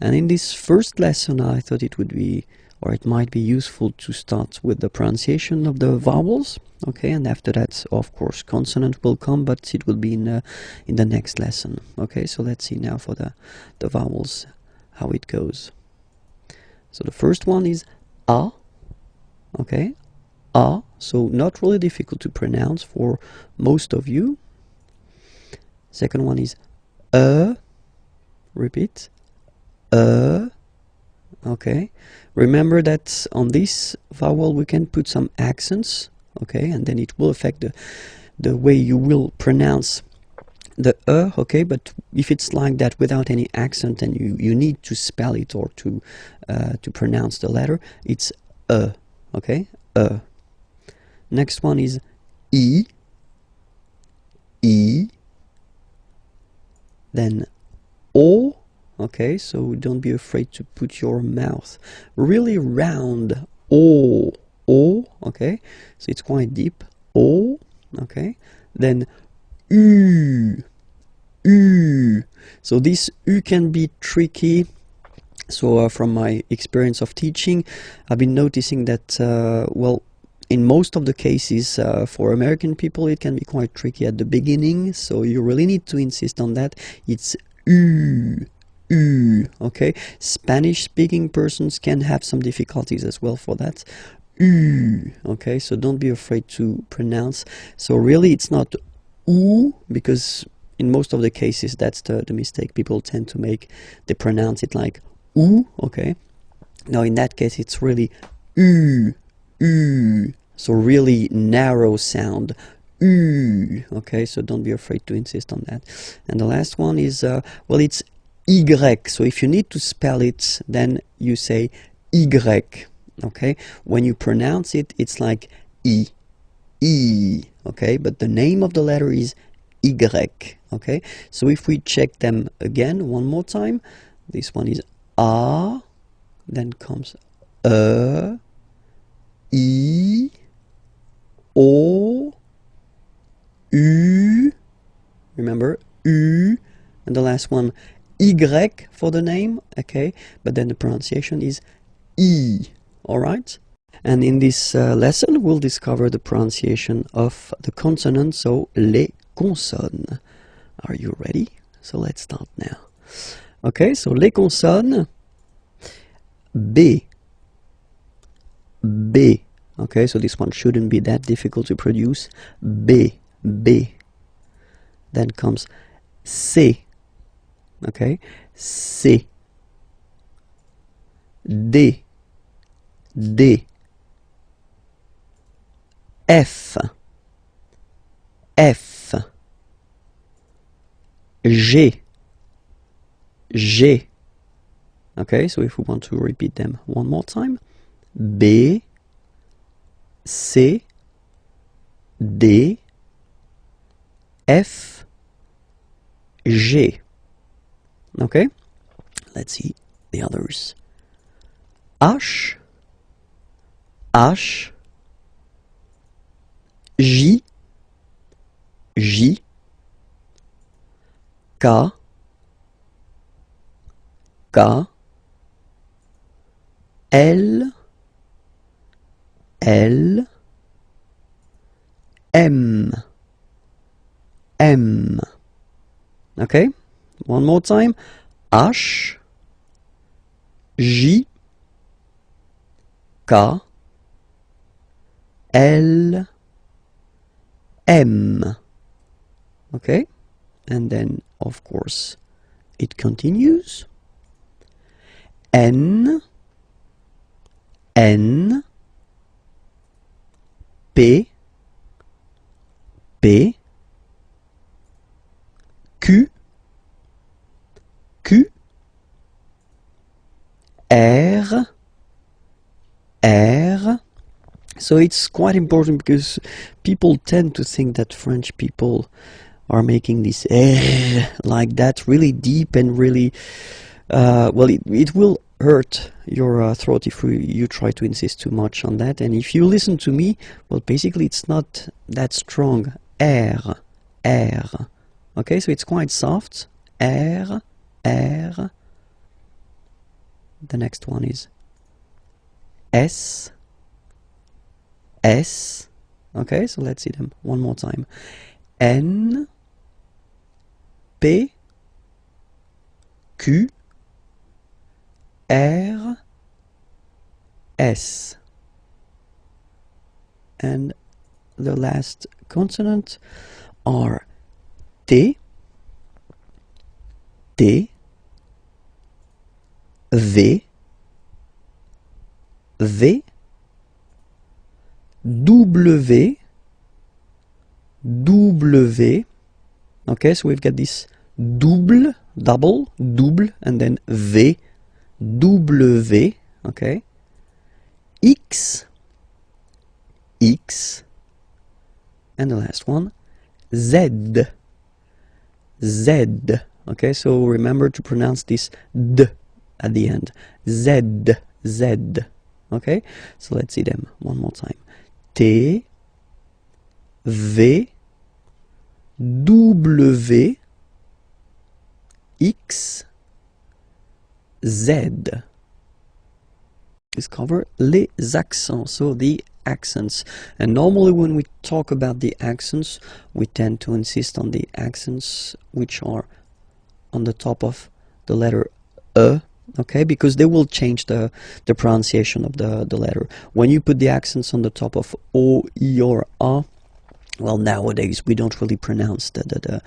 And in this first lesson, I thought it would be, or it might be useful to start with the pronunciation of the vowels. Okay, and after that, of course, consonant will come, but it will be in the next lesson. Okay, so let's see now for the vowels, how it goes. So the first one is A. Okay, A. So not really difficult to pronounce for most of you. Second one is repeat, okay. Remember that on this vowel we can put some accents, okay, and then it will affect the way you will pronounce the okay. But if it's like that without any accent and you need to spell it or to pronounce the letter, it's okay, Next one is E, then O. Okay, so don't be afraid to put your mouth really round. O, okay, so it's quite deep. O, okay, then U. So this U can be tricky. So from my experience of teaching, I've been noticing that, well, in most of the cases for American people, it can be quite tricky at the beginning. So you really need to insist on that. It's U. Okay, Spanish-speaking persons can have some difficulties as well for that. Okay, so don't be afraid to pronounce. So really, it's not U, because in most of the cases that's the mistake people tend to make. They pronounce it like U. Okay, now in that case it's really U. So really narrow sound. Okay, so don't be afraid to insist on that. And the last one is well, it's Y. So if you need to spell it, then you say Y. Okay, when you pronounce it, it's like E. Okay, but the name of the letter is Y. Okay, so if we check them again one more time, this one is A, then comes I, O, U, remember, U, and the last one, Y for the name, okay, but then the pronunciation is E, alright? And in this lesson, we'll discover the pronunciation of the consonants, so les consonnes. Are you ready? So let's start now. Okay, so les consonnes, B. Okay, so this one shouldn't be that difficult to produce. B. Then comes C. Okay, C. D. F. G. Okay, so if we want to repeat them one more time, B, C, D, F, G. Okay, let's see the others. H, J, K, L, M. Okay, one more time. H, J, K, L, M. Okay, and then of course it continues. N, P, Q, R. So it's quite important because people tend to think that French people are making this R like that, really deep and really, well, it will hurt your throat if you try to insist too much on that. And if you listen to me, well, basically it's not that strong. R. Okay, so it's quite soft. R. the next one is S, S. Okay, so let's see them one more time. N, P, Q, R, S. And the last consonant are T, T, V, V, W, W. Okay, so we've got this double, and then V, W, okay, X, X, and the last one, Z, Z. Okay, so remember to pronounce this D at the end. Z, Z. Okay, so let's see them one more time. T, V, W, X, Z. Discover les accents, so the accents. And normally when we talk about the accents, we tend to insist on the accents which are on the top of the letter E, okay, because they will change the pronunciation of the letter. When you put the accents on the top of O, I, or A, well, nowadays we don't really pronounce the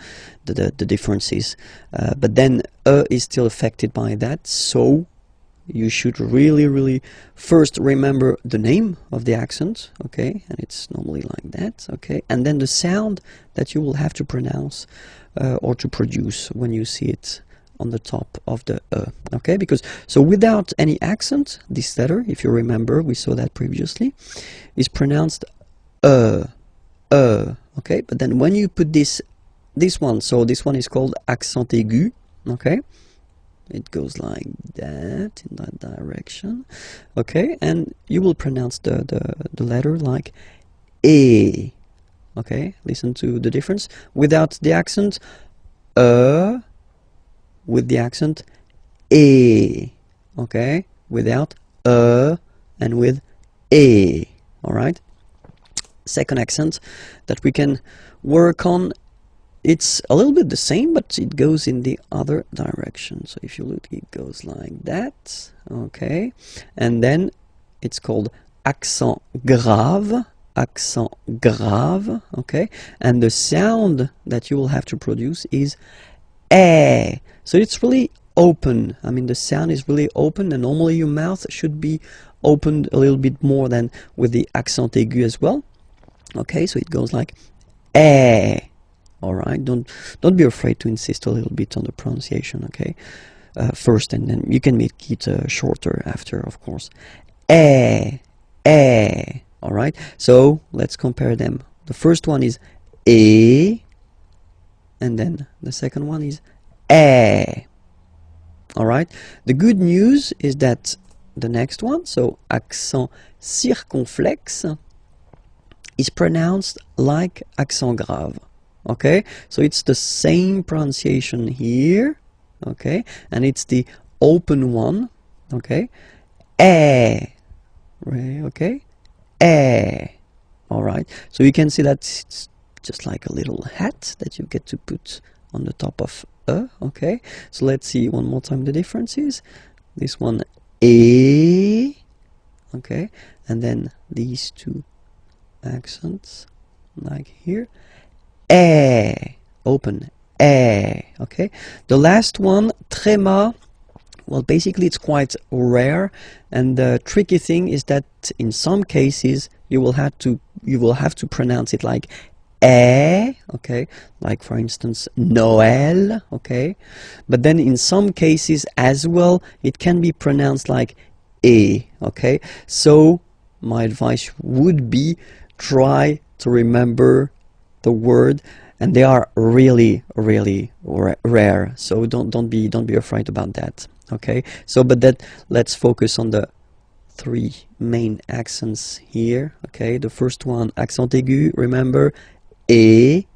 differences, but then E is still affected by that, so you should really first remember the name of the accent, okay, and it's normally like that, okay, and then the sound that you will have to pronounce or to produce when you see it on the top of the okay, because so without any accent, this letter, if you remember, we saw that previously, is pronounced okay, but then when you put this one, so this one is called accent aigu, okay, it goes like that, in that direction, okay, and you will pronounce the letter like E, okay, listen to the difference, without the accent, with the accent, E, okay, without and with E, alright. Second accent that we can work on, it's a little bit the same, but it goes in the other direction. So if you look, it goes like that, okay, and then it's called accent grave, okay, and the sound that you will have to produce is eh. So it's really open. I mean, the sound is really open, and normally your mouth should be opened a little bit more than with the accent aigu as well. Okay, so it goes like eh. All right, don't be afraid to insist a little bit on the pronunciation. Okay, first, and then you can make it shorter after, of course. Eh, eh. All right, so let's compare them. The first one is eh, and then the second one is eh. All right, the good news is that the next one, so accent circonflexe, is pronounced like accent grave. Okay, so it's the same pronunciation here, okay, and it's the open one, okay, eh, okay, eh. All right, so you can see that it's just like a little hat that you get to put on the top of okay. So let's see one more time the differences. This one, eh, okay, and then these two accents, like here, eh, open, eh, okay. The last one, tréma, well, basically it's quite rare, and the tricky thing is that in some cases you will have to pronounce it like eh, okay, like for instance Noël, okay, but then in some cases as well it can be pronounced like eh, okay. So my advice would be try to remember the word, and they are really rare, so don't be afraid about that, okay. So but that, let's focus on the three main accents here, okay. The first one, accent aigu, remember, e,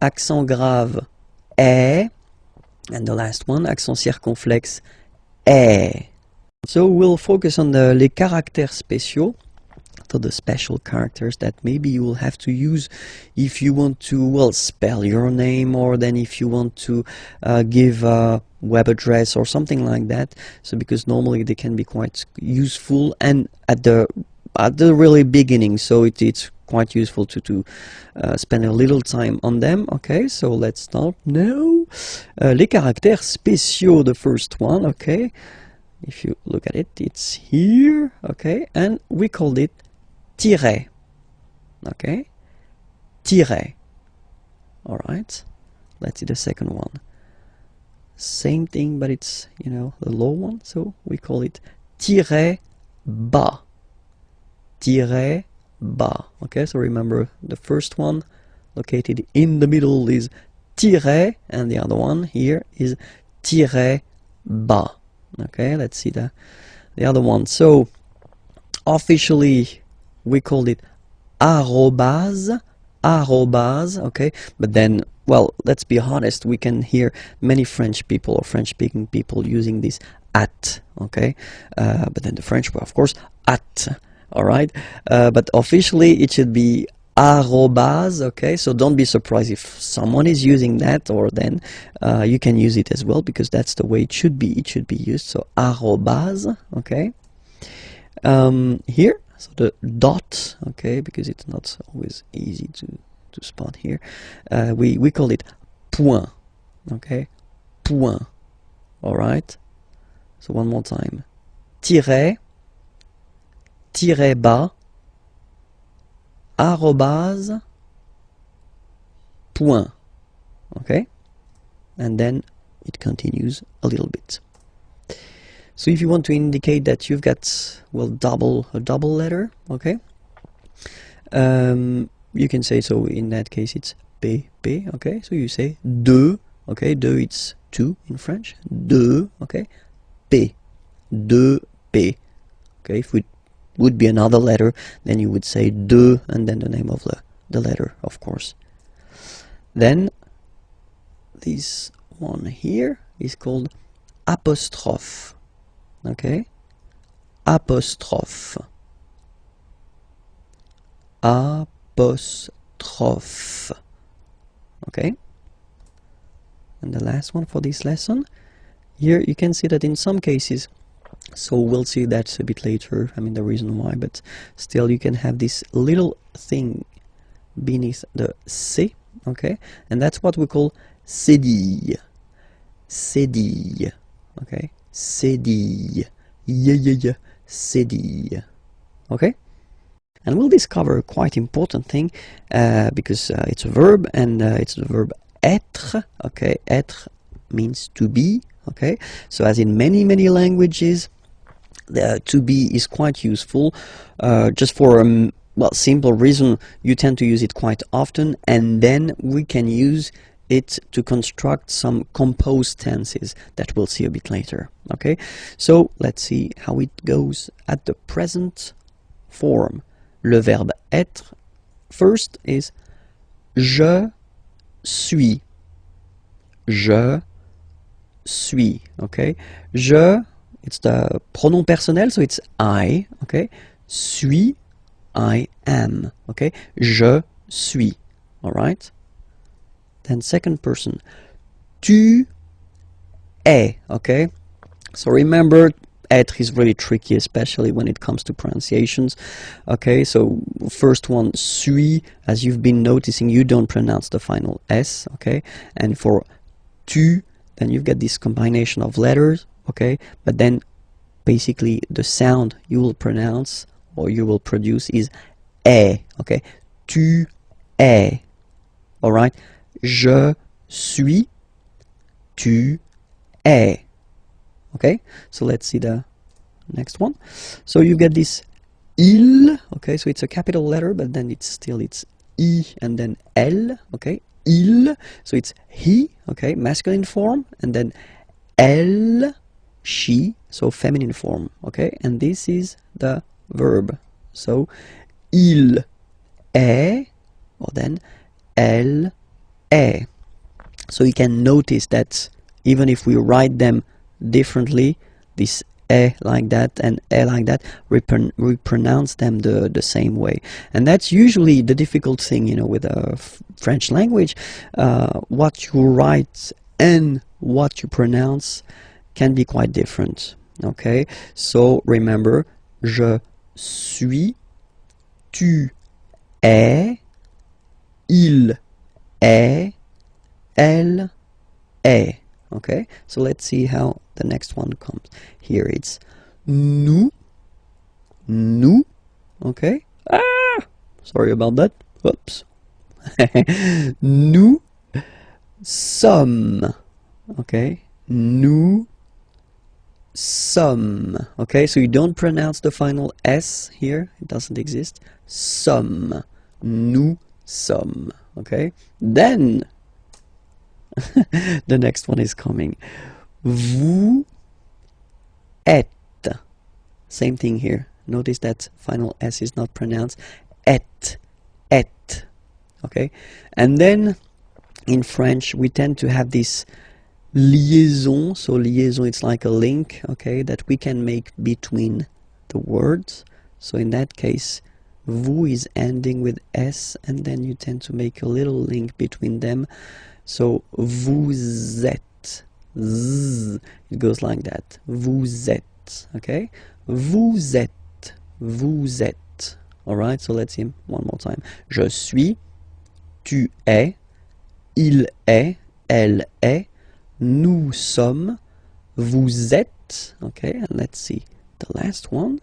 accent grave, eh, and the last one, accent circonflexe, eh. So we'll focus on les caractères spéciaux, so the special characters that maybe you will have to use if you want to, well, spell your name, or then if you want to give a web address or something like that. So because normally they can be quite useful, and at the really beginning, so it's quite useful to spend a little time on them. Okay, so let's start now. Les caractères spéciaux, the first one. Okay, if you look at it, it's here. Okay, and we called it tiret. Okay, tiret. All right, let's see the second one. Same thing, but it's, you know, the low one, so we call it tiret bas. Tiret bas. Okay, so remember the first one located in the middle is tiret, and the other one here is tiret bas. Okay, let's see the other one. So officially we called it arrobase, okay, but then, well, let's be honest, we can hear many French people or French-speaking people using this at, okay, but then the French were, of course, at, all right, but officially it should be arrobase. Okay, so don't be surprised if someone is using that, or then you can use it as well, because that's the way it should be used. So arrobase. Okay, here, so the dot, okay, because it's not always easy to spot here, we call it point. Okay, point. All right, so one more time: tiret, tiret bas, arrobase, point. Okay, and then it continues a little bit. So if you want to indicate that you've got, well, a double letter, okay, you can say, so in that case it's p, okay, so you say deux, okay, deux, it's two in French, deux, okay, p, deux, p, okay. If it would be another letter, then you would say deux, and then the name of the letter, of course. Then this one here is called apostrophe. Okay, apostrophe, apostrophe. Okay, and the last one for this lesson, here you can see that in some cases, so we'll see that a bit later, I mean the reason why, but still you can have this little thing beneath the C, okay, and that's what we call cédille, cédille, okay, cédille, cédille, okay. And we'll discover a quite important thing, because it's a verb, and it's the verb être, okay. Être means to be, okay, so as in many languages, the to be is quite useful, just for a simple reason. You tend to use it quite often, and then we can use it to construct some composed tenses that we'll see a bit later. Okay, so let's see how it goes at the present form. Le verbe être first is je suis, je suis, okay. Je, it's the pronom personnel, so it's I, okay. Suis, I am, okay. Je suis, all right. Then second person, tu es, okay. So remember, être is really tricky, especially when it comes to pronunciations. Okay, so first one, suis, as you've been noticing, you don't pronounce the final S, okay. And for tu, then you've got this combination of letters, okay, but then basically the sound you will pronounce or you will produce is est, okay. Tu es, all right. Je suis, tu es. Okay, so let's see the next one. So you get this il, okay, so it's a capital letter, but then it's I and then L, okay, il, so it's he, okay, masculine form, and then elle, she, so feminine form, okay, and this is the verb, so il est, or then elle est. So you can notice that even if we write them differently, this like that and like that, we pronounce them the same way. And that's usually the difficult thing, you know, with the French language. What you write and what you pronounce can be quite different. Okay, so remember, je suis, tu es, il est, elle est. Okay, so let's see how the next one comes. Here it's nous, nous. Okay, sorry about that. Whoops. Nous sommes. Okay, nous sommes. Okay, so you don't pronounce the final S here, it doesn't exist. Sommes. Nous sommes. Okay, then the next one is coming. Vous êtes. Same thing here. Notice that final S is not pronounced. Et. Et. Okay, and then in French we tend to have this liaison. So liaison, it's like a link, okay, that we can make between the words. So in that case, vous is ending with S, and then you tend to make a little link between them. So vous êtes, z, it goes like that. Vous êtes, okay? Vous êtes, vous êtes. All right, so let's see one more time. Je suis, tu es, il est, elle est, nous sommes, vous êtes. Okay, and let's see the last one.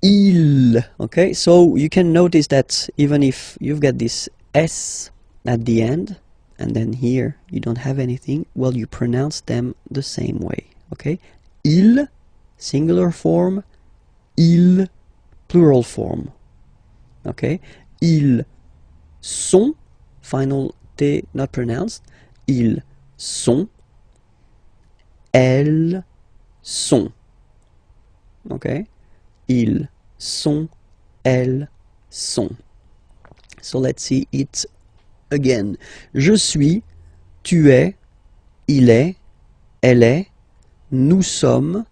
Il. Okay, so you can notice that even if you've got this S at the end, and then here you don't have anything, well, you pronounce them the same way. Okay, il, singular form, il, plural form. Okay, ils sont, final T not pronounced, ils sont, elles sont. Okay, ils sont, elles sont. So let's see it again. Je suis, tu es, il est, elle est, nous sommes,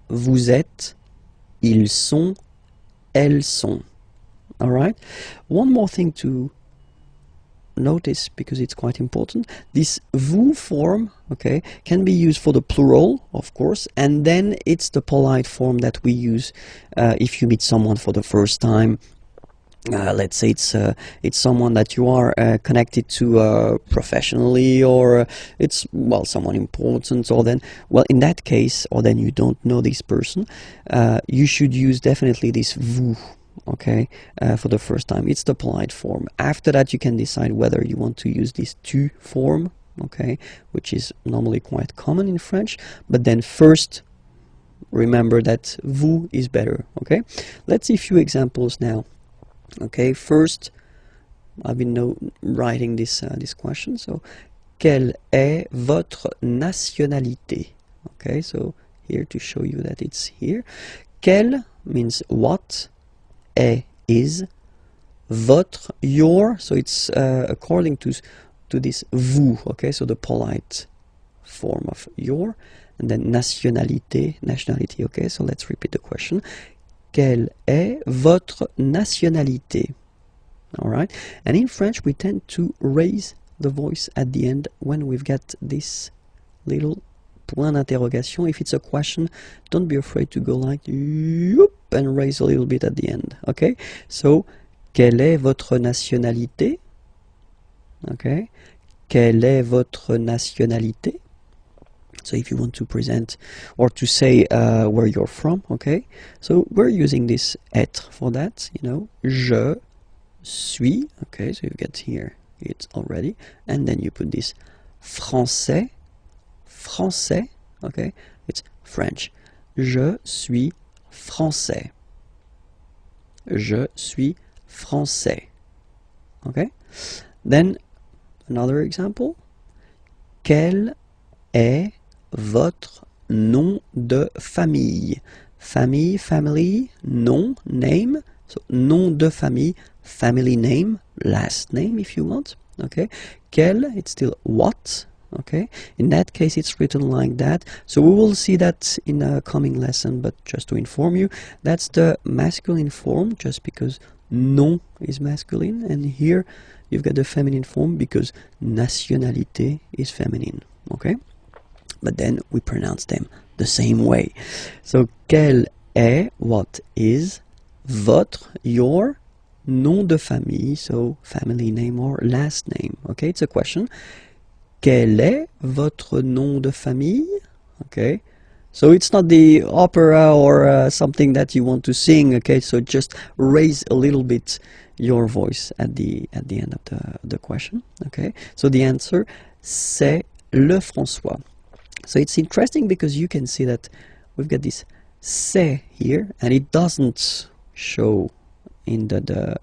vous êtes, ils sont, elles sont. All right. One more thing to notice, because it's quite important. This vous form, okay, can be used for the plural, of course, and then it's the polite form that we use if you meet someone for the first time. Let's say it's someone that you are connected to professionally, or it's, well, someone important, or then, well, in that case, or then you don't know this person, you should use definitely this vous, okay, for the first time. It's the polite form. After that, you can decide whether you want to use this tu form, okay, which is normally quite common in French, but then first remember that vous is better. Okay, let's see a few examples now. Okay, first, I've been writing this question. So, quelle est votre nationalité? Okay, so here to show you that it's here. Quelle means what, est is, votre, your. So it's according to this vous. Okay, so the polite form of your, and then nationalité, nationality. Okay, so let's repeat the question. Quelle est votre nationalité? All right, and in French we tend to raise the voice at the end when we've got this little point d'interrogation. If it's a question, don't be afraid to go like whoop, and raise a little bit at the end. Okay, so quelle est votre nationalité? Okay, quelle est votre nationalité? So if you want to present or to say where you're from, okay, so we're using this être for that, you know. Je suis, okay, so you get here it already, and then you put this français, français, okay, it's French. Je suis français. Je suis français. Okay, then another example. Quel est votre nom de famille? Famille, family, nom, name. So nom de famille, family name, last name if you want. Okay. Quel, it's still what. Okay, in that case it's written like that. So we will see that in a coming lesson, but just to inform you, that's the masculine form, just because nom is masculine, and here you've got the feminine form because nationalité is feminine. Okay, but then we pronounce them the same way. So quel est, what is, votre, your nom de famille, so family name or last name. Okay, it's a question. Quel est votre nom de famille? Okay, so it's not the opera or something that you want to sing. Okay, so just raise a little bit your voice at the end of the question. Okay, so the answer, c'est le François. So it's interesting because you can see that we've got this c'est here, and it doesn't show in the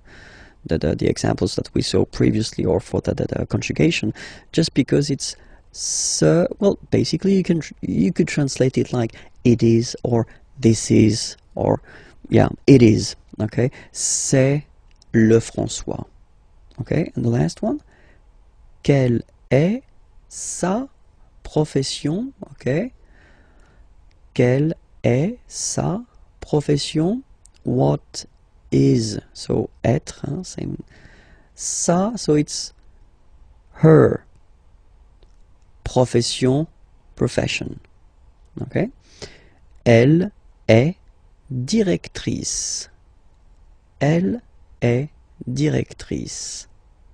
examples that we saw previously, or for the conjugation, just because it's so, well, basically you could translate it like it is, or this is, or yeah, it is. Okay, c'est le François. Okay, and the last one, quelle est sa profession? Okay, quelle est sa profession? What is, so être, hein, same, ça, so it's her, profession, profession. Okay, elle est directrice. Elle est directrice.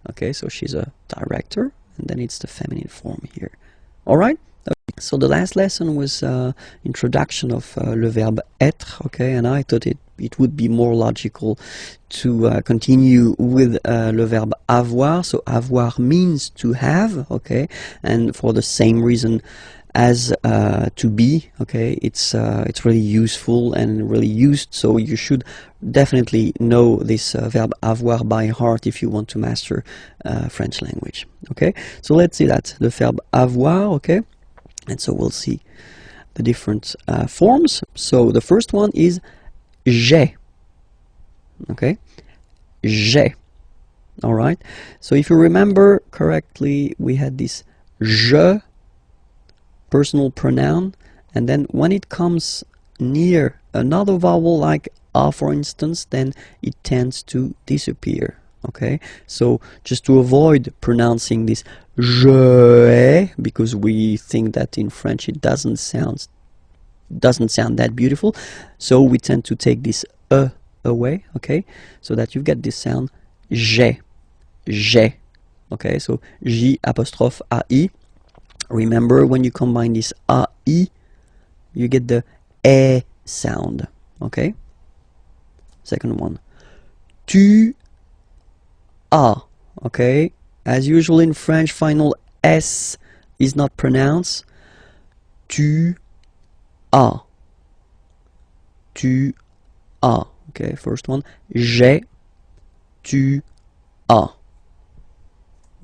Okay, so she's a director, and then it's the feminine form here. All right. So the last lesson was introduction of le verbe être, okay, and I thought it would be more logical to continue with le verbe avoir. So avoir means to have, okay, and for the same reason as to be, okay, it's really useful and really used, so you should definitely know this verb avoir by heart if you want to master French language. Okay, so let's see that, the verb avoir, okay. And so we'll see the different forms. So the first one is j'ai. Okay, j'ai. All right. So if you remember correctly, we had this je, personal pronoun, and then when it comes near another vowel like a, for instance, then it tends to disappear. Okay, so just to avoid pronouncing this je ai, because we think that in French it doesn't sound that beautiful, so we tend to take this e away, okay, so that you get this sound j'ai, j'ai. Okay, so j apostrophe ai. Remember, when you combine this ai, you get the e sound. Okay, second one, tu as. Okay, as usual in French, final s is not pronounced. Tu as. Tu as. Okay, first one, j'ai, tu as.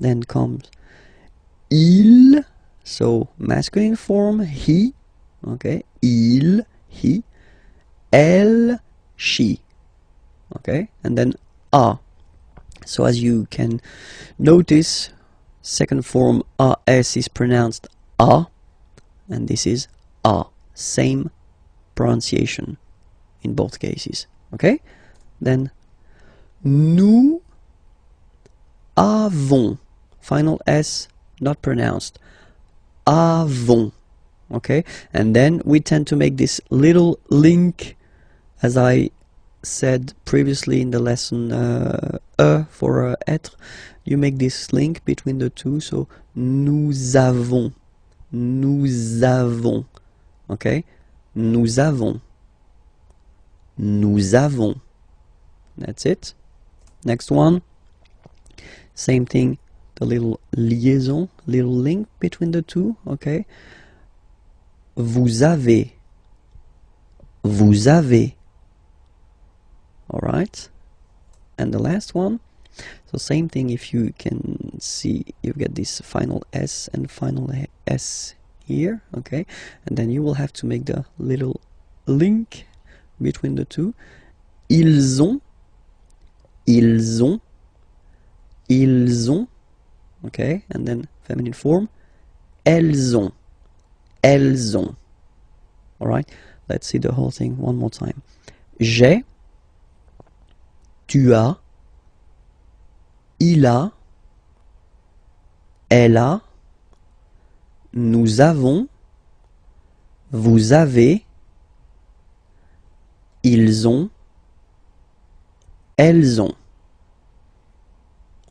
Then comes il, so masculine form, he. Okay, il, he. Elle, she. Okay, and then a. So as you can notice, second form as is pronounced a, and this is a. Same pronunciation in both cases. Okay, then nous avons, final s not pronounced, avons. Okay, and then we tend to make this little link, as I said previously in the lesson, for être, you make this link between the two, so nous avons, nous avons. Okay, nous avons, nous avons. That's it. Next one, same thing, the little liaison, little link between the two. Okay, vous avez, vous avez. All right, and the last one, so same thing. If you can see, you get this final s and final s here. Okay, and then you will have to make the little link between the two. Ils ont, ils ont, ils ont. Okay, and then feminine form, elles ont, elles ont. All right, let's see the whole thing one more time. J'ai, tu as, il a, elle a, nous avons, vous avez, ils ont, elles ont.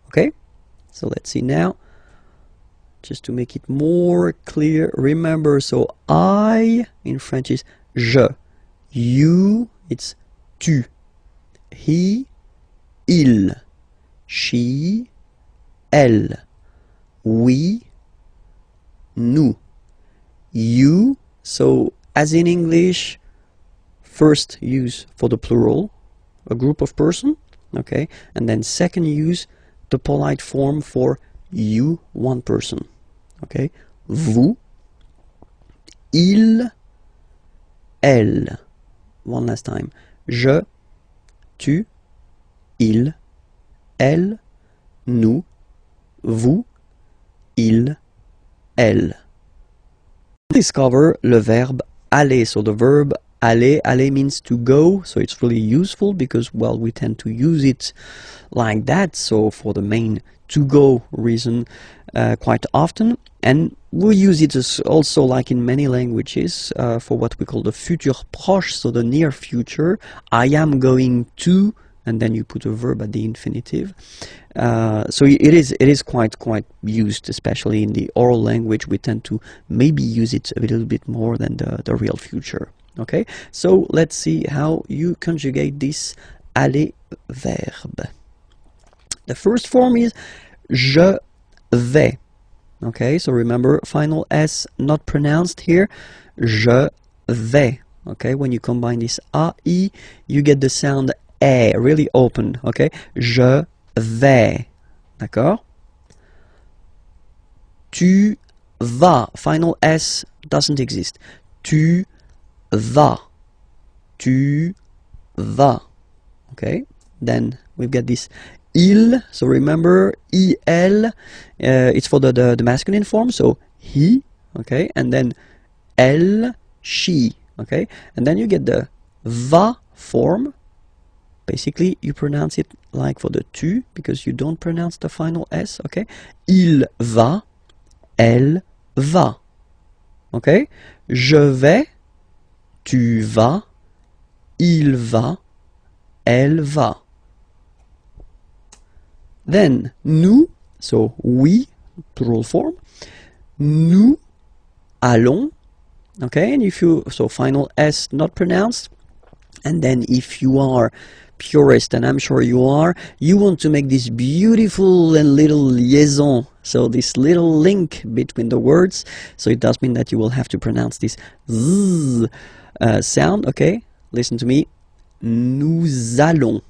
Okay, so let's see now, just to make it more clear. Remember, so I in French is je, you it's tu, he, il, she, elle, we, nous, you, so as in English, first use for the plural, a group of person, okay, and then second use the polite form for you, one person, okay, vous, il, elle, one last time, je, tu, il, elle, nous, vous, il, elle. Discover le verbe aller. So the verb aller, aller means to go, so it's really useful because, well, we tend to use it like that, so for the main to go reason quite often, and we use it as also, like in many languages, for what we call the futur proche, so the near future. I am going to, and then you put a verb at the infinitive. So it is quite used, especially in the oral language. We tend to maybe use it a little bit more than the real future. Okay, so let's see how you conjugate this aller verb. The first form is je vais. Okay, so remember, final S not pronounced here. Je vais. Okay, when you combine this A, I, you get the sound E, really open. Okay, je vais. D'accord? Tu vas. Final S doesn't exist. Tu vas. Tu vas. Okay, then we've got this il, so remember il, it's for the masculine form, so he, okay, and then elle, she, okay, and then you get the va form. Basically you pronounce it like for the tu because you don't pronounce the final S, okay, il va, elle va, okay, je vais, tu vas, il va, elle va. Then nous, so we, plural form, nous allons, okay, and if you, so final S not pronounced, and then if you are purist, and I'm sure you are, you want to make this beautiful and little liaison, so this little link between the words, so it does mean that you will have to pronounce this z sound, okay, listen to me, nous allons,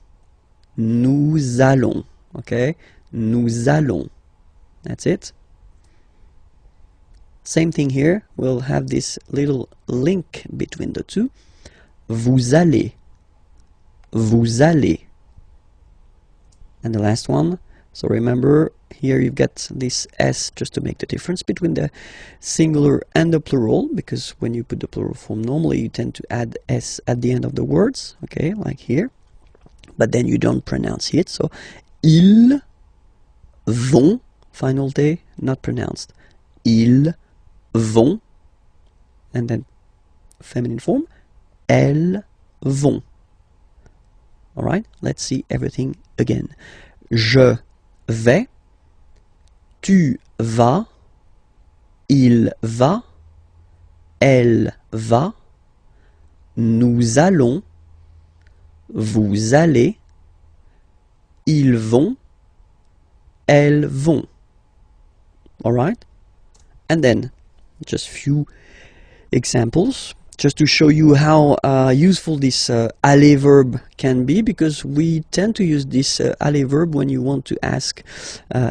nous allons. Okay, nous allons. That's it. Same thing here. We'll have this little link between the two. Vous allez. Vous allez. And the last one. So remember, here you've got this S just to make the difference between the singular and the plural, because when you put the plural form, normally you tend to add S at the end of the words. Okay, like here. But then you don't pronounce it. So ils vont, final T not pronounced, ils vont, and then feminine form, elles vont. Alright, let's see everything again. Je vais, tu vas, il va, elle va, nous allons, vous allez, ils vont, elles vont. Alright? And then just few examples just to show you how useful this aller verb can be, because we tend to use this aller verb when you want to ask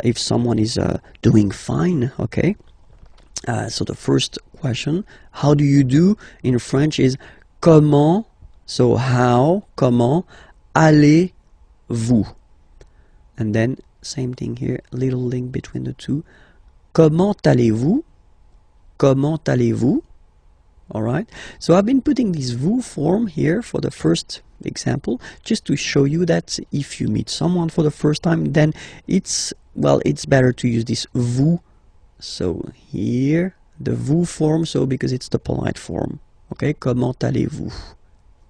if someone is doing fine, okay? So the first question, how do you do in French is comment, so how, comment, allez-vous? And then same thing here, little link between the two. Comment allez-vous? comment allez-vous? Alright, so I've been putting this vous form here for the first example, just to show you that if you meet someone for the first time, then it's better to use this vous. So here, the vous form, so because it's the polite form. Okay, comment allez-vous?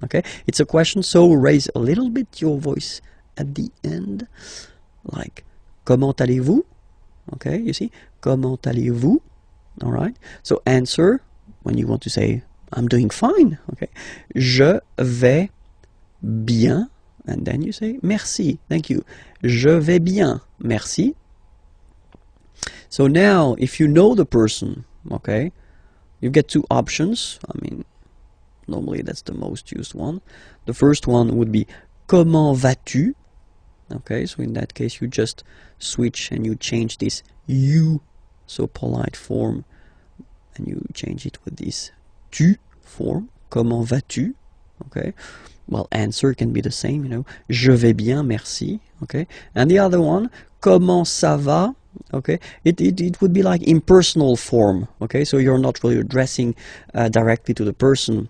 Okay, it's a question, so raise a little bit your voice at the end, like comment allez-vous? Okay, you see, comment allez-vous? Alright, so answer when you want to say I'm doing fine. Okay, je vais bien, and then you say merci, thank you. Je vais bien, merci. So now, if you know the person, okay, you get two options. I mean, normally that's the most used one. The first one would be comment vas-tu? Okay, so in that case you just switch and you change this you, so polite form, and you change it with this tu form. Comment vas-tu? Okay, well, answer can be the same, you know, je vais bien, merci. Okay, and the other one, comment ça va? Okay, it would be like impersonal form. Okay, so you're not really addressing directly to the person.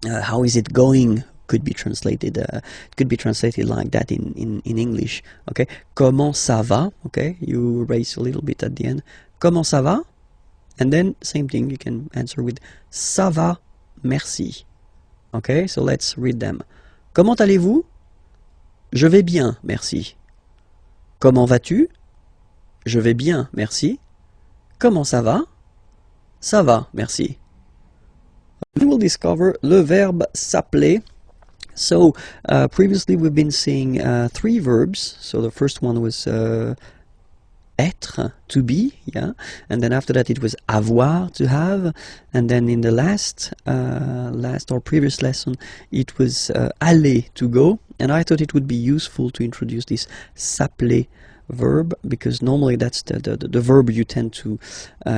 How is it going? Could be translated. Could be translated like that in English. Okay, comment ça va? Okay, you raise a little bit at the end. Comment ça va? And then same thing. You can answer with ça va, merci. Okay, so let's read them. Comment allez-vous? Je vais bien, merci. Comment vas-tu? Je vais bien, merci. Comment ça va? Ça va, merci. We will discover le verbe s'appeler. So previously we've been seeing three verbs. So the first one was être, to be, yeah, and then after that it was avoir, to have, and then in the last or previous lesson it was aller, to go. And I thought it would be useful to introduce this s'appeler verb, because normally that's the verb you tend to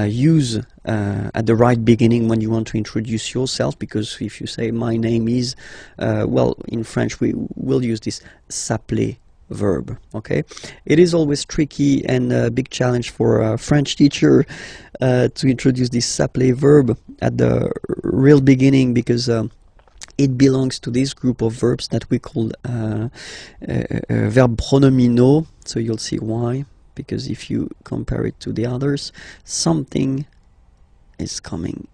use at the right beginning when you want to introduce yourself, because if you say my name is, well, in French we will use this s'appeler verb. Okay, it is always tricky and a big challenge for a French teacher to introduce this s'appeler verb at the real beginning, because it belongs to this group of verbs that we call verb pronominaux. So you'll see why, because if you compare it to the others, something is coming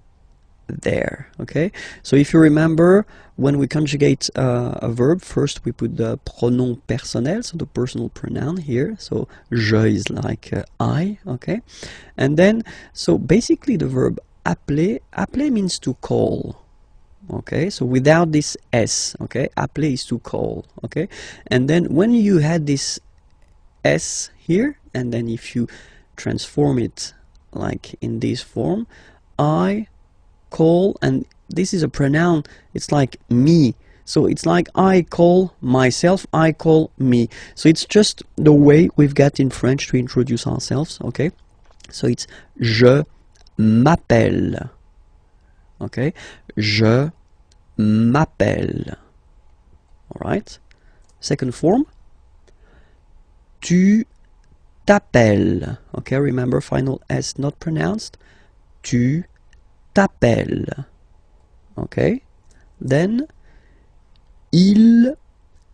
there. Okay, so if you remember, when we conjugate a verb, first we put the pronom personnel, so the personal pronoun here. So je is like I. Okay, and then so basically the verb appeler means to call. Okay, so without this s, okay, appeler is to call. Okay, and then when you had this s here, and then if you transform it like in this form, I call, and this is a pronoun, it's like me, so it's like I call myself, I call me. So it's just the way we've got in French to introduce ourselves. Okay, so it's je m'appelle. Okay, je m'appelle. Alright, second form, tu t'appelles. Okay, remember, final S not pronounced. Tu t'appelles. Okay, then il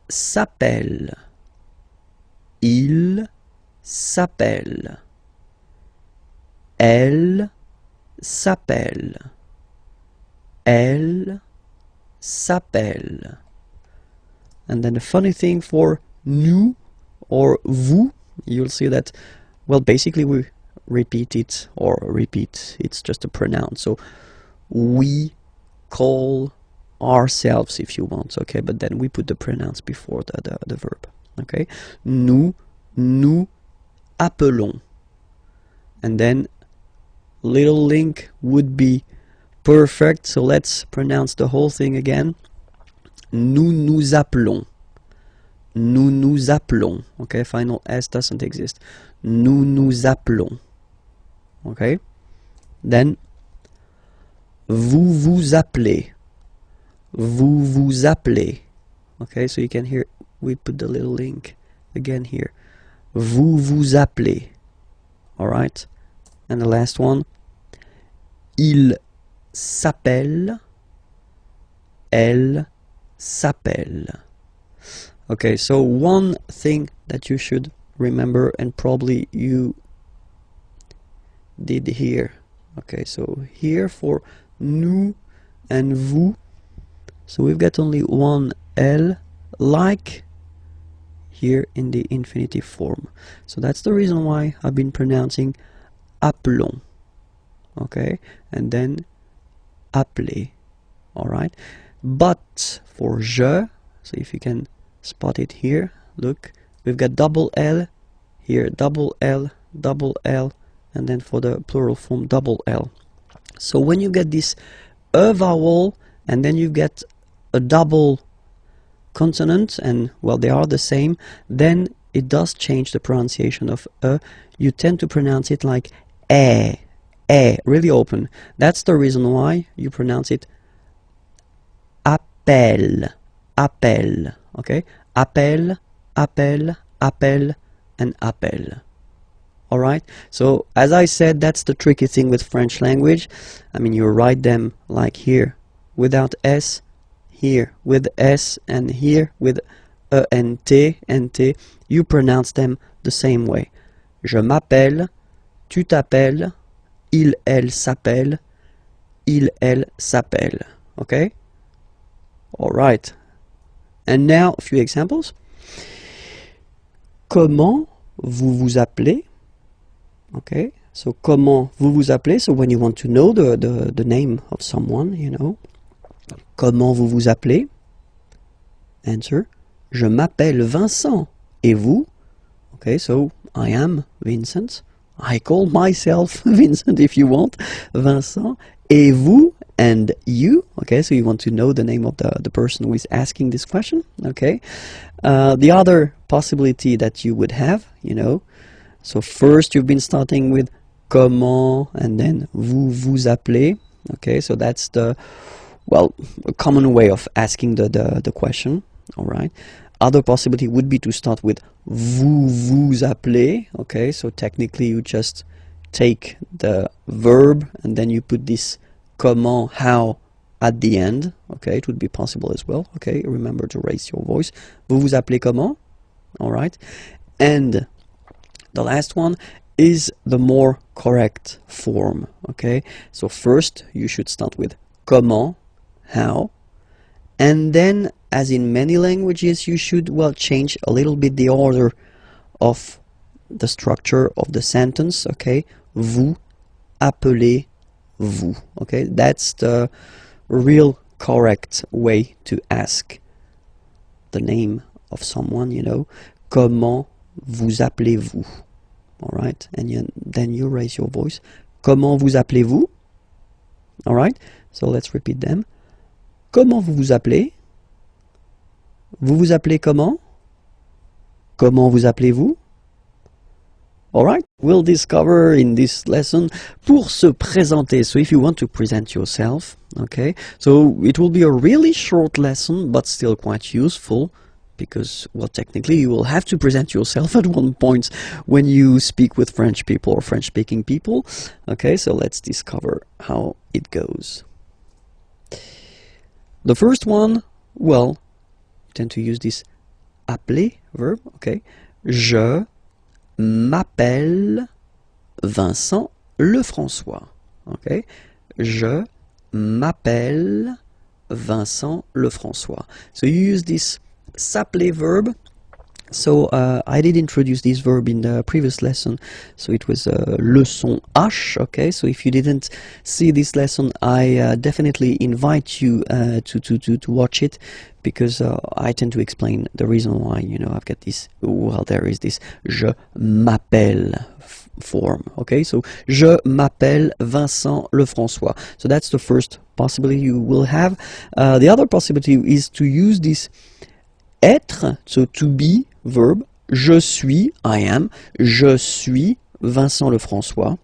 s'appelle. Il s'appelle. Elle s'appelle. Elle s'appelle. And then the funny thing for nous or vous, you'll see that, well, basically we repeat it, or repeat, it's just a pronoun. So we call ourselves, if you want, okay, but then we put the pronouns before the verb. Okay, nous appelons. And then little link would be perfect, so let's pronounce the whole thing again. Nous appelons. Nous appelons. Okay, final S doesn't exist. Nous appelons. Okay, then vous vous appelez. Vous vous appelez. Okay, so you can hear we put the little link again here. Vous vous appelez. Alright, and the last one, il s'appelle, elle s'appelle. Okay, so one thing that you should remember, and probably you did here. Okay, so here for nous and vous, so we've got only one L, like here in the infinitive form. So that's the reason why I've been pronouncing appelons. Okay, and then appeler. Alright, but for je, so if you can spot it here, look, we've got double L here, double L, and then for the plural form double L. So when you get this e vowel and then you get a double consonant, and well, they are the same, then it does change the pronunciation of e. You tend to pronounce it like really open. That's the reason why you pronounce it appel, appel. Okay, appel, appel, appel, and appel. Alright, so as I said, that's the tricky thing with French language. I mean, you write them like here without S, here with S, and here with E and T, you pronounce them the same way. Je m'appelle, tu t'appelles, il, elle s'appelle, il, elle s'appelle. Okay? Alright. And now a few examples. Comment vous vous appelez? Okay, so comment vous vous appelez? So when you want to know the name of someone, you know. Comment vous vous appelez? Answer. Je m'appelle Vincent. Et vous? Okay, so I am Vincent. I call myself Vincent if you want. Vincent. Et vous? And you? Okay, so you want to know the name of the person who is asking this question. Okay. The other possibility that you would have, you know, so first you've been starting with comment and then vous vous appelez. Okay, so that's the, well, a common way of asking the question. All right. Other possibility would be to start with vous vous appelez. Okay, so technically you just take the verb and then you put this comment, how, at the end. Okay, it would be possible as well. Okay, remember to raise your voice. Vous vous appelez comment? All right. And the last one is the more correct form. Okay, so first you should start with comment, how, and then, as in many languages, you should, well, change a little bit the order of the structure of the sentence. Okay, vous appelez vous. Okay, that's the real correct way to ask the name of someone, you know. Comment vous appelez-vous? Alright, and then you raise your voice. Comment vous appelez-vous? Alright, so let's repeat them. Comment vous vous appelez? Vous vous appelez comment? Comment vous appelez-vous? Alright, we'll discover in this lesson pour se présenter. So if you want to present yourself, okay, so it will be a really short lesson, but still quite useful, because, well, technically you will have to present yourself at one point when you speak with French people or French-speaking people. Okay, so let's discover how it goes. The first one, well, you tend to use this appeler verb, okay. Je m'appelle Vincent Lefrançois. Okay, je m'appelle Vincent Lefrançois. So you use this s'appeler verb. So I did introduce this verb in the previous lesson, so it was leçon H. Okay, so if you didn't see this lesson, I definitely invite you to watch it, because I tend to explain the reason why, you know, I've got this, well, there is this je m'appelle form. Okay, so je m'appelle Vincent Lefrançois. So that's the first possibility you will have. The other possibility is to use this être, so to be verb. Je suis, I am, je suis Vincent Lefrançois.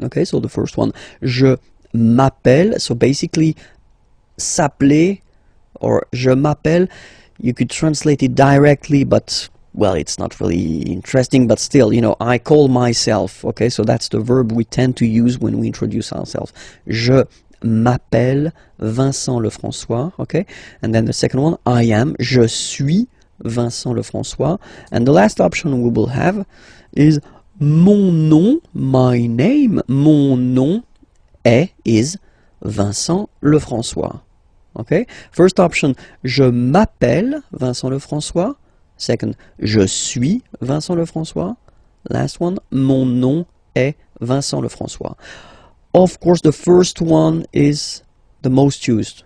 Okay, so the first one, je m'appelle, so basically s'appeler or je m'appelle, you could translate it directly, but well, it's not really interesting, but still, you know, I call myself, okay, so that's the verb we tend to use when we introduce ourselves. Je m'appelle Vincent Lefrançois, okay, and then the second one, I am, je suis Vincent Lefrançois, and the last option we will have is mon nom, my name, mon nom is Vincent Lefrançois, okay. First option, je m'appelle Vincent Lefrançois. Second, je suis Vincent Lefrançois. Last one, mon nom est Vincent Lefrançois. Of course, the first one is the most used.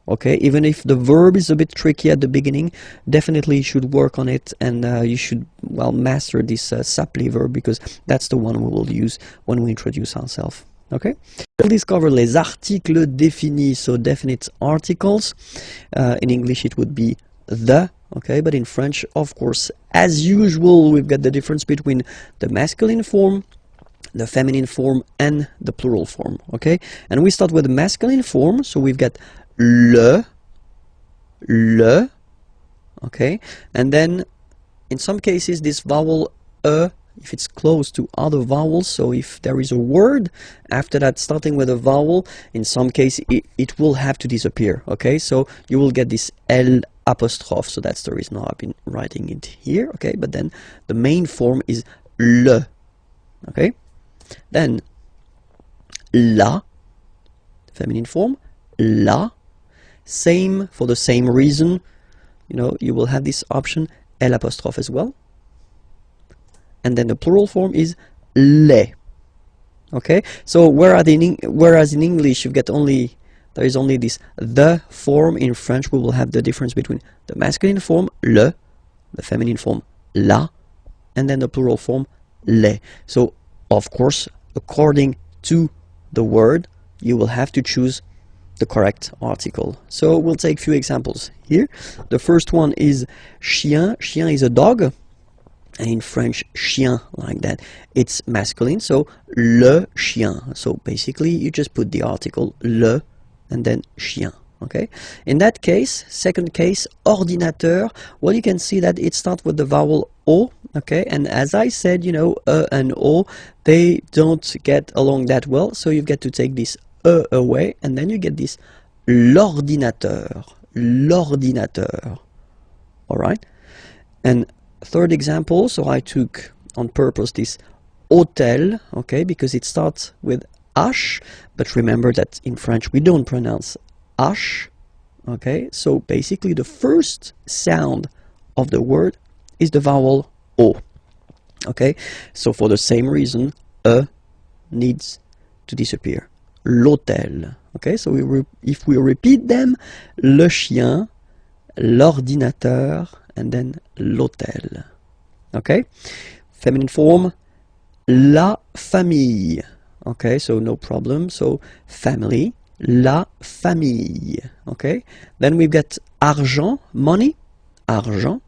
Okay, even if the verb is a bit tricky at the beginning, definitely you should work on it, and you should, well, master this s'appeler verb, because that's the one we will use when we introduce ourselves. Okay, we'll discover les articles définis, so definite articles. In English it would be the. Okay, but in French, of course, as usual, we've got the difference between the masculine form, the feminine form, and the plural form. Okay, and we start with the masculine form, so we've got le, okay, and then in some cases this vowel if it's close to other vowels, so if there is a word after that starting with a vowel, in some case it will have to disappear. Okay, so you will get this L apostrophe, so that's the reason I've been writing it here. Okay, but then the main form is le. Okay, then la, feminine form, la, same, for the same reason, you know, you will have this option L apostrophe as well. And then the plural form is les. Okay, so whereas in English you've got only, there is only this the form, in French we will have the difference between the masculine form le, the feminine form la, and then the plural form les. So of course, according to the word, you will have to choose the correct article. So we'll take a few examples here. The first one is chien. Chien is a dog, and in French, chien, like that, it's masculine, so le chien. So basically you just put the article le and then chien. Okay, in that case, second case, ordinateur, well, you can see that it starts with the vowel o. Okay, and as I said, you know, and o, they don't get along that well, so you've got to take this away, and then you get this l'ordinateur, l'ordinateur. All right, and third example, so I took on purpose this hôtel, okay, because it starts with H, but remember that in French we don't pronounce H, okay, so basically the first sound of the word is the vowel O, okay, so for the same reason, needs to disappear. L'hôtel, okay, so if we repeat them, le chien, l'ordinateur, and then l'hôtel. Okay, feminine form, la famille. Okay, so no problem, so family, la famille. Okay, then we've got argent, money, argent,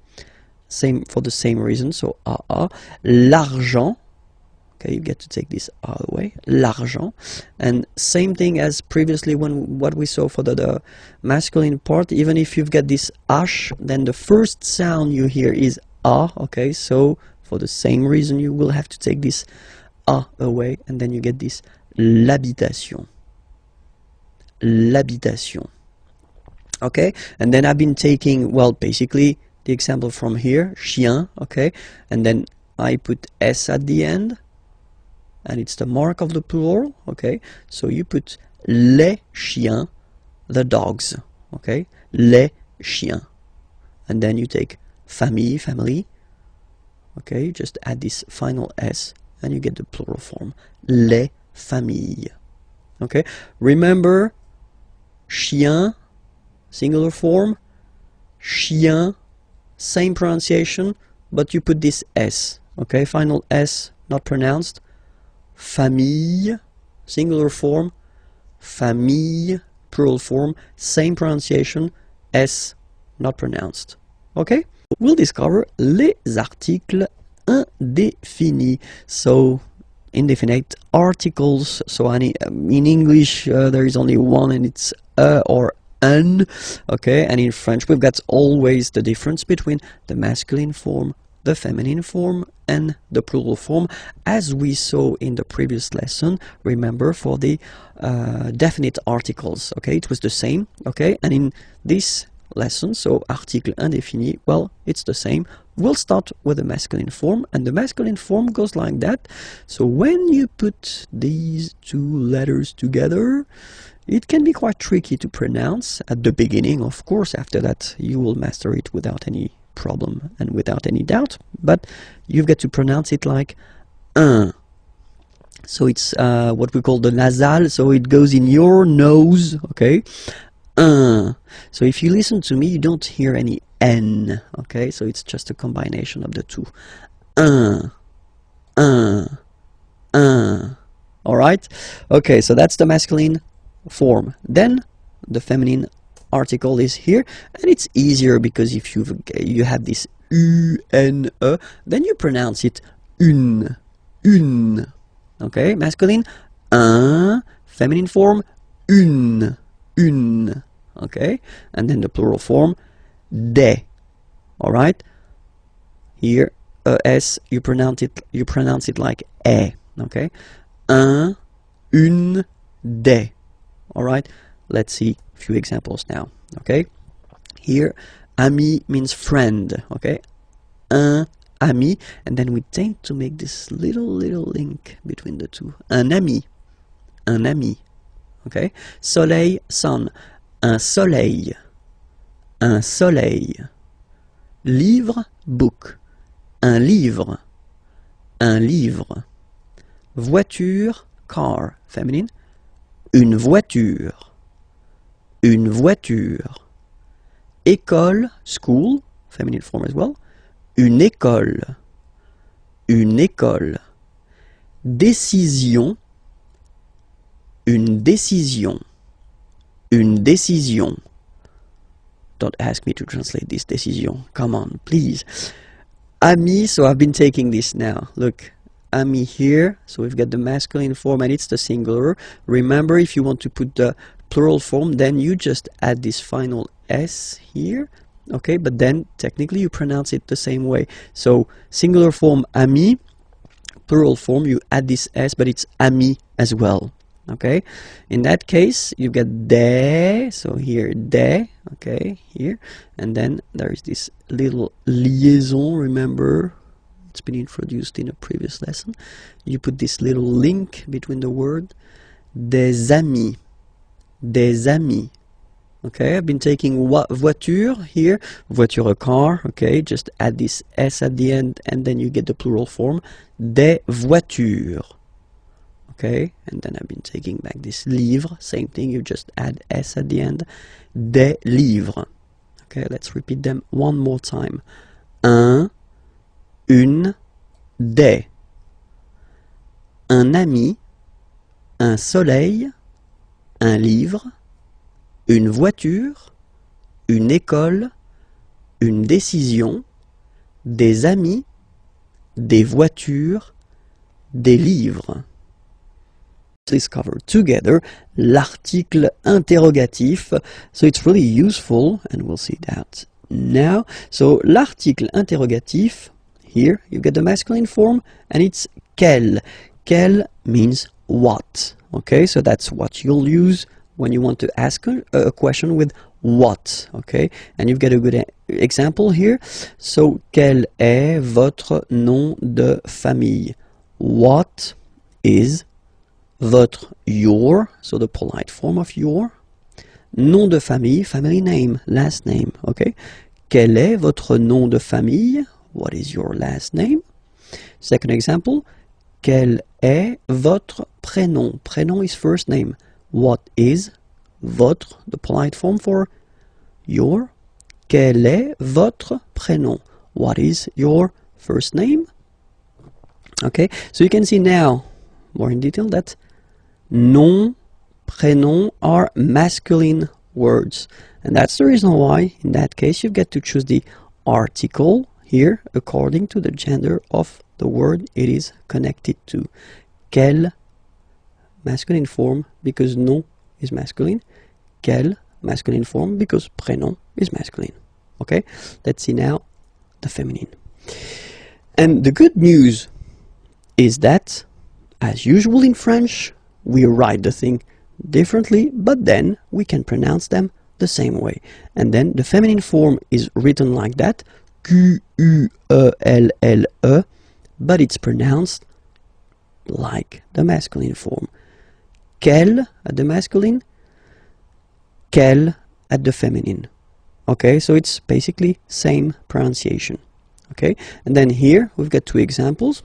same for the same reason, so l'argent. Okay, you get to take this away, l'argent, and same thing as previously when what we saw for the masculine part. Even if you've got this h, then the first sound you hear is a. Okay, so for the same reason you will have to take this a away, and then you get this l'habitation, l'habitation. Okay, and then I've been taking, well, basically the example from here, chien. Okay, and then I put s at the end, and it's the mark of the plural. Okay, so you put les chiens, the dogs. Okay, les chiens, and then you take famille, family. Okay, you just add this final s and you get the plural form, les familles. Okay, remember, chien, singular form, chien, same pronunciation, but you put this s. Okay, final s not pronounced. Famille, singular form, famille, plural form, same pronunciation, s not pronounced. Okay, we'll discover les articles indéfinis, so indefinite articles. So in English there is only one, and it's or un. Okay, and in French we've got always the difference between the masculine form the feminine form and the plural form, as we saw in the previous lesson. Remember, for the definite articles, okay, it was the same, okay, and in this lesson, so article indéfini, well, it's the same. We'll start with the masculine form, and the masculine form goes like that. So when you put these two letters together, it can be quite tricky to pronounce at the beginning. Of course, after that you will master it without any problem and without any doubt, but you've got to pronounce it like un. So it's what we call the nasal, so it goes in your nose, okay? Un. So if you listen to me, you don't hear any N, okay? So it's just a combination of the two. Un, un, un. Alright? Okay, so that's the masculine form. Then the feminine article is here, and it's easier because if you have this U-N-E, then you pronounce it une, une. Okay, masculine, un, feminine form, une, une. Okay, and then the plural form, des. All right, here s you pronounce it like e. Okay, un, une, des. All right, let's see a few examples now. Okay, here ami means friend. Okay, un ami, and then we tend to make this little link between the two. Un ami, un ami. Okay, soleil, sun. Un soleil, un soleil. Livre, book. Un livre, un livre. Voiture, car, féminine. Une voiture, une voiture. École, school, feminine form as well. Une école, une école. Décision, une décision. Une décision. Don't ask me to translate this décision. Come on, please. Ami, so I've been taking this now. Look, ami here. So we've got the masculine form and it's the singular. Remember, if you want to put the plural form, then you just add this final S here. Okay, but then technically you pronounce it the same way. So singular form ami, plural form you add this S, but it's ami as well. Okay, in that case you get des, so here des, okay, here, and then there is this little liaison. Remember, it's been introduced in a previous lesson. You put this little link between the word. Des amis, des amis. Okay, I've been taking voiture here, voiture, a car. Okay, just add this S at the end and then you get the plural form, des voitures. Okay, and then I've been taking back this livre, same thing, you just add S at the end, des livres. Okay, let's repeat them one more time. Un, une, des. Un ami, un soleil, un livre, une voiture, une école, une décision, des amis, des voitures, des livres. Let's cover together l'article interrogatif. So it's really useful, and we'll see that now. So l'article interrogatif, here you get the masculine form, and it's quel. Quel means what. Okay, so that's what you'll use when you want to ask a question with what. Okay, and you've got a good example here. So quel est votre nom de famille? What is votre, your, so the polite form of your. Nom de famille, family name, last name, okay? Quel est votre nom de famille? What is your last name? Second example, quel est votre prénom? Prénom is first name. What is votre, the polite form for your? Quel est votre prénom? What is your first name? Okay, so you can see now, more in detail, that nom, prénom are masculine words. And that's the reason why, in that case, you get to choose the article here according to the gender of the word it is connected to. Quel, masculine form, because nom is masculine. Quel, masculine form, because prénom is masculine. Okay, let's see now the feminine. And the good news is that, as usual in French, we write the thing differently, but then we can pronounce them the same way. And then the feminine form is written like that, Q-U-E-L-L-E, but it's pronounced like the masculine form. Quelle at the masculine, quelle at the feminine. Okay, so it's basically same pronunciation. Okay, and then here we've got two examples.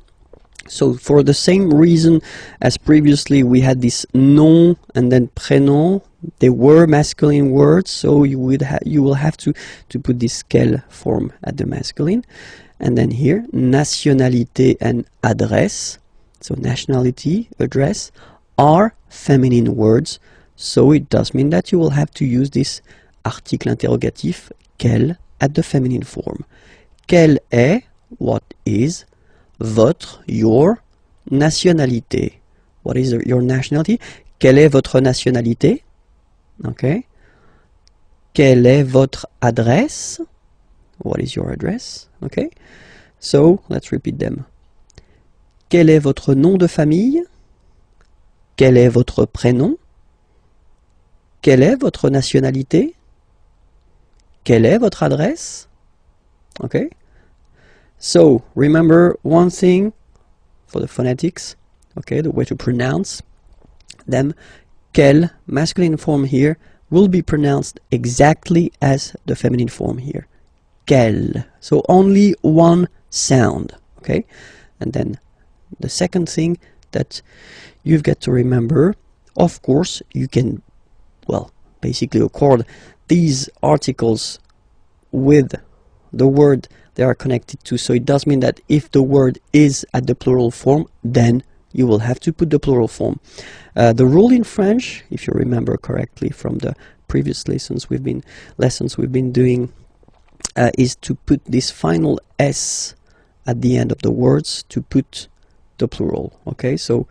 So for the same reason as previously, we had this nom and then prénom. They were masculine words, so you will have to put this quelle form at the masculine. And then here, nationalité and adresse, so nationality, address, are feminine words. So it does mean that you will have to use this article interrogatif, quelle, at the feminine form. Quelle est, what is, votre, your, nationalité. What is your nationality? Quelle est votre nationalité? Okay. Quelle est votre adresse? What is your address? Okay. So, let's repeat them. Quel est votre nom de famille? Quel est votre prénom? Quelle est votre nationalité? Quelle est votre adresse? Okay. So, remember one thing for the phonetics, okay, the way to pronounce them. Quelle, masculine form here, will be pronounced exactly as the feminine form here. Quelle. So only one sound, okay? And then the second thing that you've got to remember, of course, you can, well, basically accord these articles with the word they are connected to. So it does mean that if the word is at the plural form, then you will have to put the plural form. The rule in French, if you remember correctly from the previous lessons we've been doing, is to put this final S at the end of the words to put the plural. Okay, so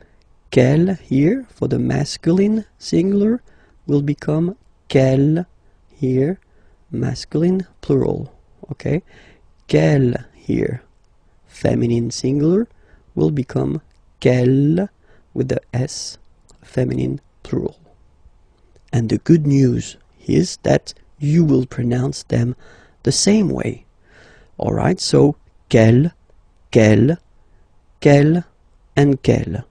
quelle here for the masculine singular will become quelle here, masculine plural. Okay, quelle here, feminine singular, will become quelle with the S, feminine plural. And the good news is that you will pronounce them the same way. Alright, so quelle, quelle, quelle, and quelle.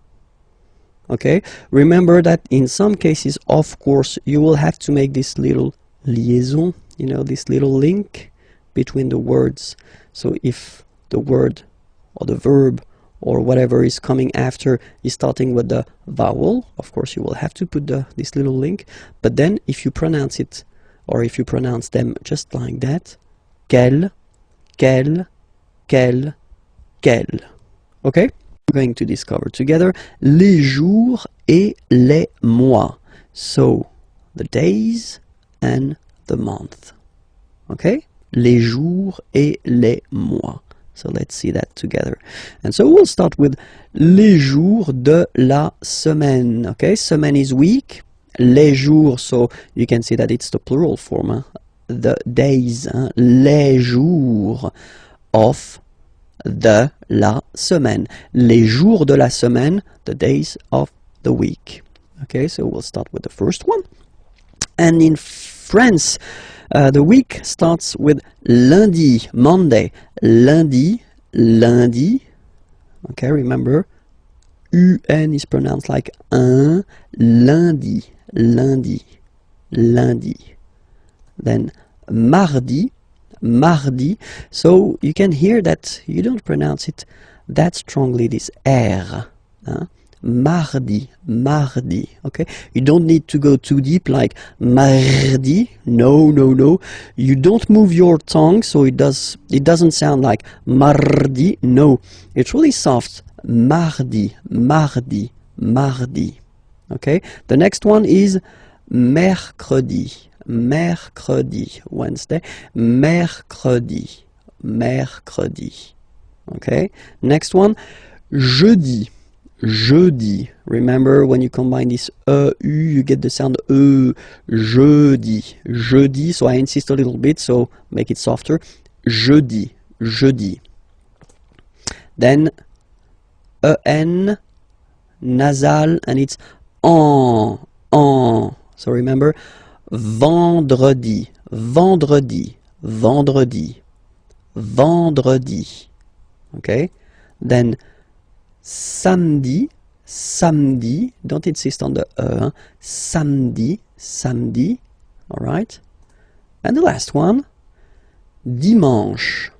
Okay, remember that in some cases, of course, you will have to make this little liaison, you know, this little link between the words. So if the word or the verb or whatever is coming after is starting with the vowel, of course you will have to put this little link. But then if you pronounce it, or if you pronounce them just like that, quelle, quelle, quelle, quelle. Okay? We're going to discover together les jours et les mois. So, the days and the month. Okay? Les jours et les mois. So let's see that together. And so we'll start with les jours de la semaine. Okay, semaine is week. Les jours, so you can see that it's the plural form. Huh? The days, huh? Les jours of de la semaine. Les jours de la semaine, the days of the week. Okay, so we'll start with the first one. And in France, the week starts with lundi, Monday, lundi, lundi. Okay, remember, UN is pronounced like un, lundi, lundi, lundi. Then mardi, mardi. So you can hear that you don't pronounce it that strongly, this R. Huh? Mardi, mardi, okay? You don't need to go too deep like mardi, no, no, no. You don't move your tongue, so it doesn't sound like mardi, no. It's really soft, mardi, mardi, mardi, okay? The next one is mercredi, mercredi, Wednesday, mercredi, mercredi, okay? Next one, jeudi, jeudi. Remember, when you combine this u, you get the sound jeudi, jeudi. So I insist a little bit, so make it softer. Jeudi, jeudi. Then en, nasal, and it's en. So remember, vendredi, vendredi, vendredi, vendredi. Okay? Then samedi, samedi, don't insist on the hein? Samedi, samedi, alright? And the last one, dimanche,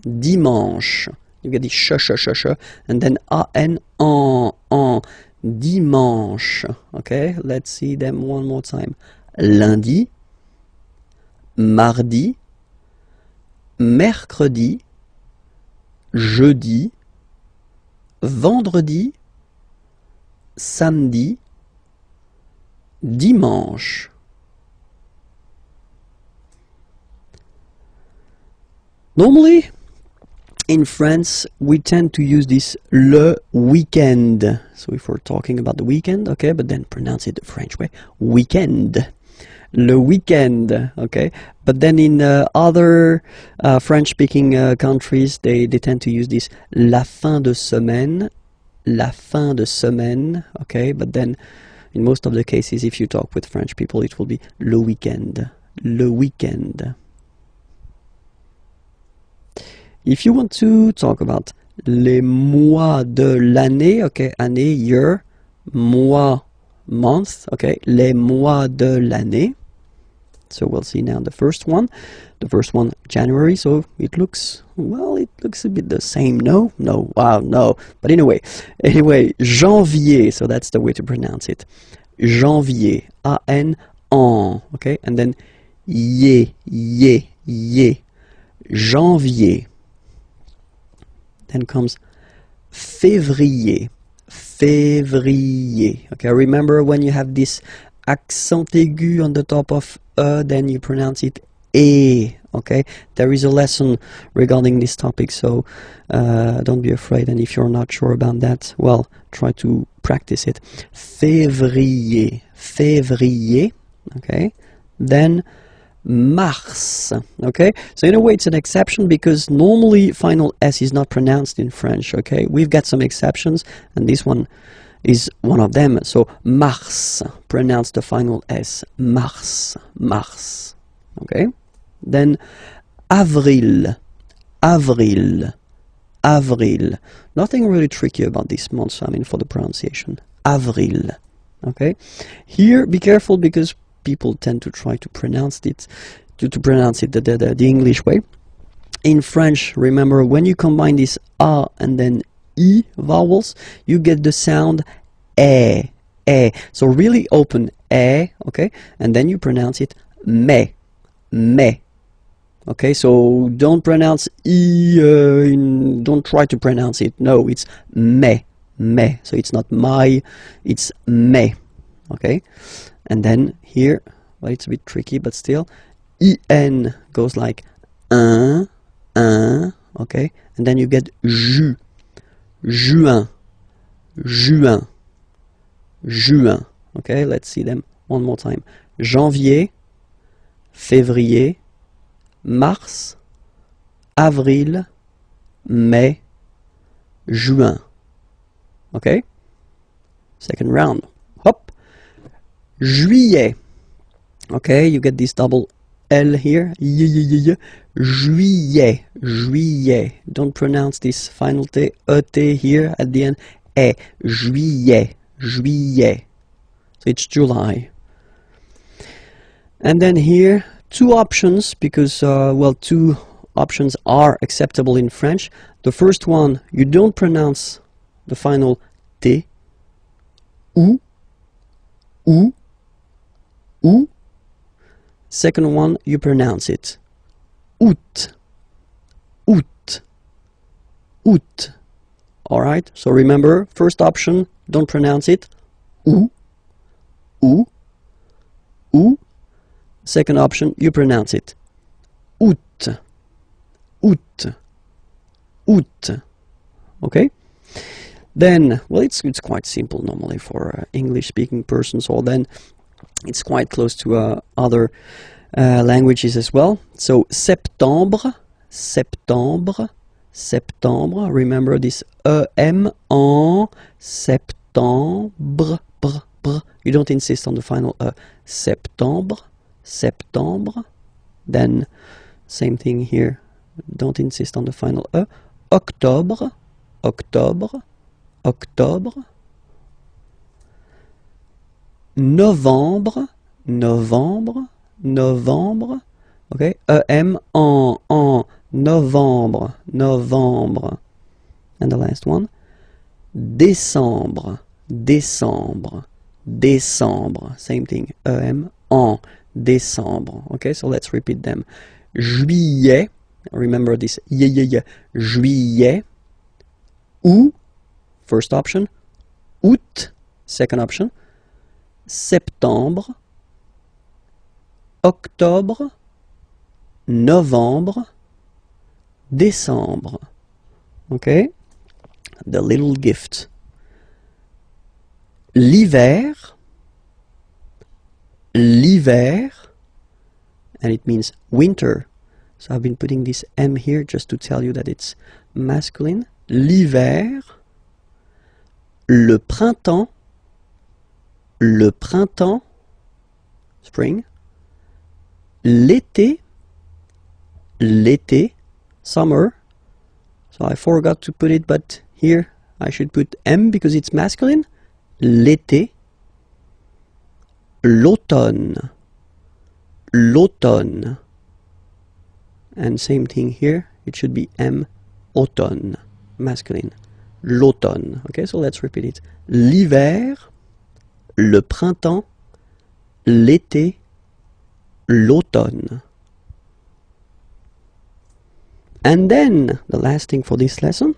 dimanche. You get the sh, and then an, en, dimanche. Okay, let's see them one more time. Lundi, mardi, mercredi, jeudi, vendredi, samedi, dimanche. Normally, in France, we tend to use this le weekend. So if we're talking about the weekend, okay, but then pronounce it the French way, weekend. Le weekend, okay. But then in other French-speaking countries, they tend to use this la fin de semaine, okay. But then in most of the cases, if you talk with French people, it will be le weekend, le weekend. If you want to talk about les mois de l'année, okay, année, year, mois, month, okay, les mois de l'année. So we'll see now the first one. The first one, January, so it looks, well, it looks a bit the same, no? No, wow, no. But anyway, janvier, so that's the way to pronounce it. Janvier, A-N, en, okay, and then ye, janvier. Then comes février, février. Okay, remember when you have this accent aigu on the top of then you pronounce it e. Okay, there is a lesson regarding this topic, so don't be afraid. And if you're not sure about that, well, try to practice it. Février, février. Okay, then mars. Okay, so in a way it's an exception because normally final S is not pronounced in French. Okay, we've got some exceptions and this one is one of them. So mars, pronounce the final S, mars, mars. Okay, then avril, avril, avril. Nothing really tricky about this month, I mean, for the pronunciation. Avril. Okay, here be careful because people tend to try to pronounce it the English way. In French, remember when you combine this A and then I vowels, you get the sound E. So really open E, okay, and then you pronounce it me. Okay, so don't pronounce I, don't try to pronounce it. No, it's me. So it's not my, it's me. Okay, and then here, well, it's a bit tricky, but still, IN goes like un, okay, and then you get juin, juin. Okay, let's see them one more time. Janvier, février, mars, avril, mai, juin. Okay, second round. Hop. Juillet. Okay, you get this double L here. Juillet. Don't pronounce this final T, E-T here at the end. E. Juillet. So it's July. And then here, two options, because, well, two options are acceptable in French. The first one, you don't pronounce the final T. Ou. Second one, you pronounce it août. Alright, so remember, first option, don't pronounce it ou. Second option, you pronounce it août. Okay? Then, well, it's quite simple normally for English-speaking persons, or then it's quite close to other languages as well. So septembre, septembre. Remember this EM en septembre. You don't insist on the final E. Septembre, septembre. Then same thing here. Don't insist on the final E. Octobre, octobre, octobre. Novembre, novembre, novembre. Okay, EM en novembre, novembre. And the last one. Décembre, décembre, décembre. Same thing. EM en décembre. Okay, so let's repeat them. Juillet. Remember this. Juillet. Août. First option. Août. Second option. Septembre. Octobre. Novembre. Décembre. Okay. The little gift. L'hiver. L'hiver. And it means winter. So I've been putting this M here just to tell you that it's masculine. L'hiver. Le printemps. Le printemps. Spring. L'été. L'été. Summer. So I forgot to put it, but here I should put M because it's masculine. L'été. L'automne. L'automne. And same thing here, it should be M, automne, masculine. L'automne. Okay, so let's repeat it. L'hiver, le printemps, l'été, l'automne. And then, the last thing for this lesson,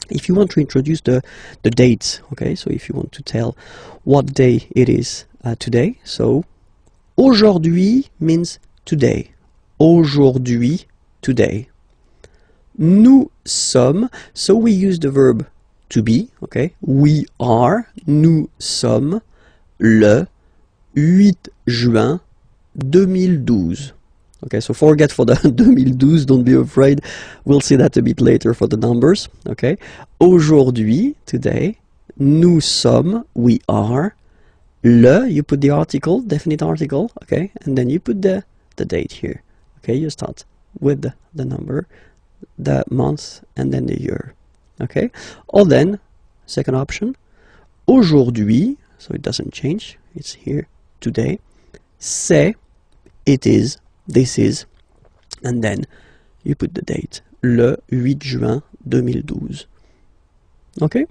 if you want to introduce the dates, okay, so if you want to tell what day it is today, so aujourd'hui means today. Aujourd'hui, today. Nous sommes, so we use the verb to be, okay, we are, nous sommes, le 8 juin 2012. Okay, so forget for the 2012, don't be afraid, we'll see that a bit later for the numbers, okay. Aujourd'hui, today, nous sommes, we are, le, you put the article, definite article, okay, and then you put the date here, okay, you start with the number, the month, and then the year, okay. Or then, second option, aujourd'hui, so it doesn't change, it's here, today, c'est, it is, this is, and then you put the date, le 8 juin 2012. Okay?